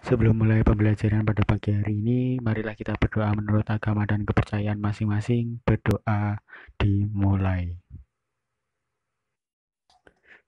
Sebelum mulai pembelajaran pada pagi hari ini, marilah kita berdoa menurut agama dan kepercayaan masing-masing. Berdoa dimulai.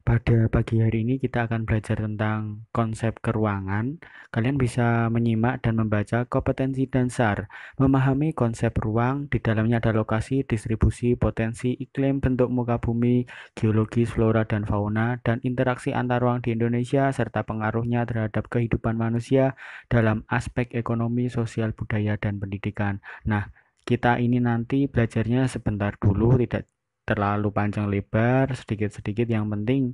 Pada pagi hari ini kita akan belajar tentang konsep keruangan. Kalian bisa menyimak dan membaca kompetensi dasar, memahami konsep ruang, di dalamnya ada lokasi, distribusi, potensi, iklim, bentuk muka bumi, geologis, flora dan fauna, dan interaksi antar ruang di Indonesia, serta pengaruhnya terhadap kehidupan manusia dalam aspek ekonomi, sosial, budaya, dan pendidikan. Nah, kita ini nanti belajarnya sebentar dulu, tidak terlalu panjang lebar, sedikit-sedikit yang penting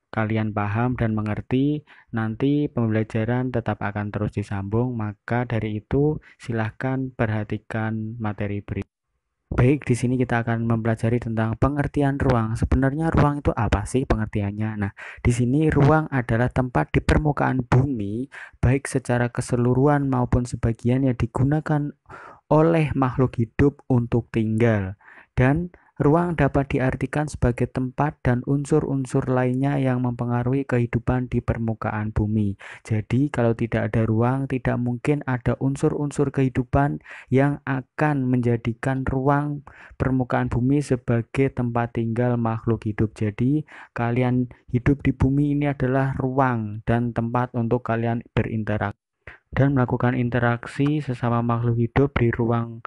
kalian paham dan mengerti, nanti pembelajaran tetap akan terus disambung, maka dari itu silahkan perhatikan materi berikut. Baik, di sini kita akan mempelajari tentang pengertian ruang. Sebenarnya ruang itu apa sih pengertiannya? Nah, di sini ruang adalah tempat di permukaan bumi, baik secara keseluruhan maupun sebagian yang digunakan oleh makhluk hidup untuk tinggal. Dan ruang dapat diartikan sebagai tempat dan unsur-unsur lainnya yang mempengaruhi kehidupan di permukaan bumi. Jadi, kalau tidak ada ruang, tidak mungkin ada unsur-unsur kehidupan yang akan menjadikan ruang permukaan bumi sebagai tempat tinggal makhluk hidup. Jadi, kalian hidup di bumi ini adalah ruang dan tempat untuk kalian berinteraksi dan melakukan interaksi sesama makhluk hidup di ruang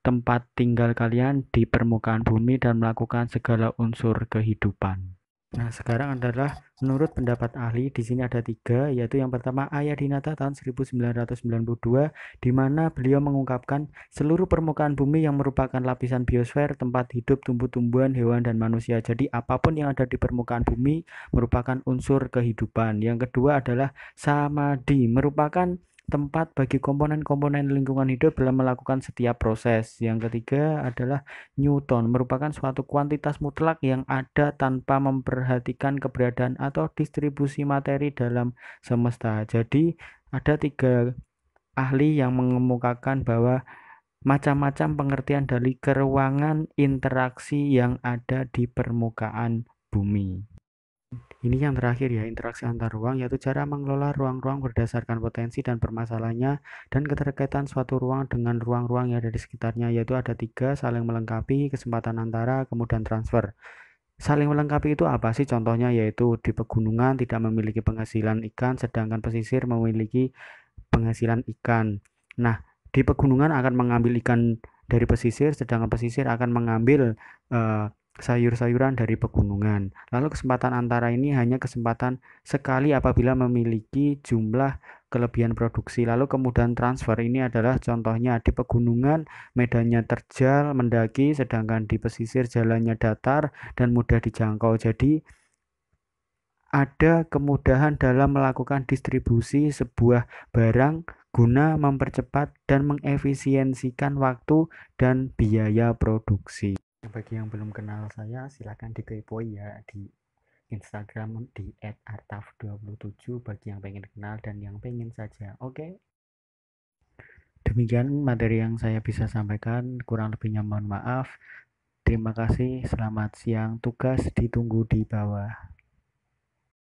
tempat tinggal kalian di permukaan bumi dan melakukan segala unsur kehidupan. Nah, sekarang adalah menurut pendapat ahli, di sini ada tiga, yaitu yang pertama Ayadinata tahun 1992, di mana beliau mengungkapkan seluruh permukaan bumi yang merupakan lapisan biosfer, tempat hidup tumbuh-tumbuhan, hewan, dan manusia. Jadi, apapun yang ada di permukaan bumi merupakan unsur kehidupan. Yang kedua adalah Samadhi, merupakan tempat bagi komponen-komponen lingkungan hidup dalam melakukan setiap proses. Yang ketiga adalah Newton, merupakan suatu kuantitas mutlak yang ada tanpa memperhatikan keberadaan atau distribusi materi dalam semesta. Jadi, ada tiga ahli yang mengemukakan bahwa macam-macam pengertian dari keruangan interaksi yang ada di permukaan bumi. Ini yang terakhir ya, interaksi antar ruang, yaitu cara mengelola ruang-ruang berdasarkan potensi dan permasalahannya dan keterkaitan suatu ruang dengan ruang-ruang yang ada di sekitarnya, yaitu ada tiga, saling melengkapi, kesempatan antara, kemudian transfer. Saling melengkapi itu apa sih? Contohnya yaitu di pegunungan tidak memiliki penghasilan ikan, sedangkan pesisir memiliki penghasilan ikan. Nah, di pegunungan akan mengambil ikan dari pesisir, sedangkan pesisir akan mengambil eh, sayur-sayuran dari pegunungan. Lalu kesempatan antara ini hanya kesempatan sekali apabila memiliki jumlah kelebihan produksi. Lalu kemudian transfer ini adalah contohnya di pegunungan medannya terjal, mendaki, sedangkan di pesisir jalannya datar dan mudah dijangkau. Jadi ada kemudahan dalam melakukan distribusi sebuah barang guna mempercepat dan mengefisiensikan waktu dan biaya produksi. Bagi yang belum kenal saya, silakan dikepoin ya di Instagram di @artaf27 bagi yang pengen kenal dan yang pengen saja. Oke. Demikian materi yang saya bisa sampaikan, kurang lebihnya mohon maaf. Terima kasih, selamat siang, tugas ditunggu di bawah.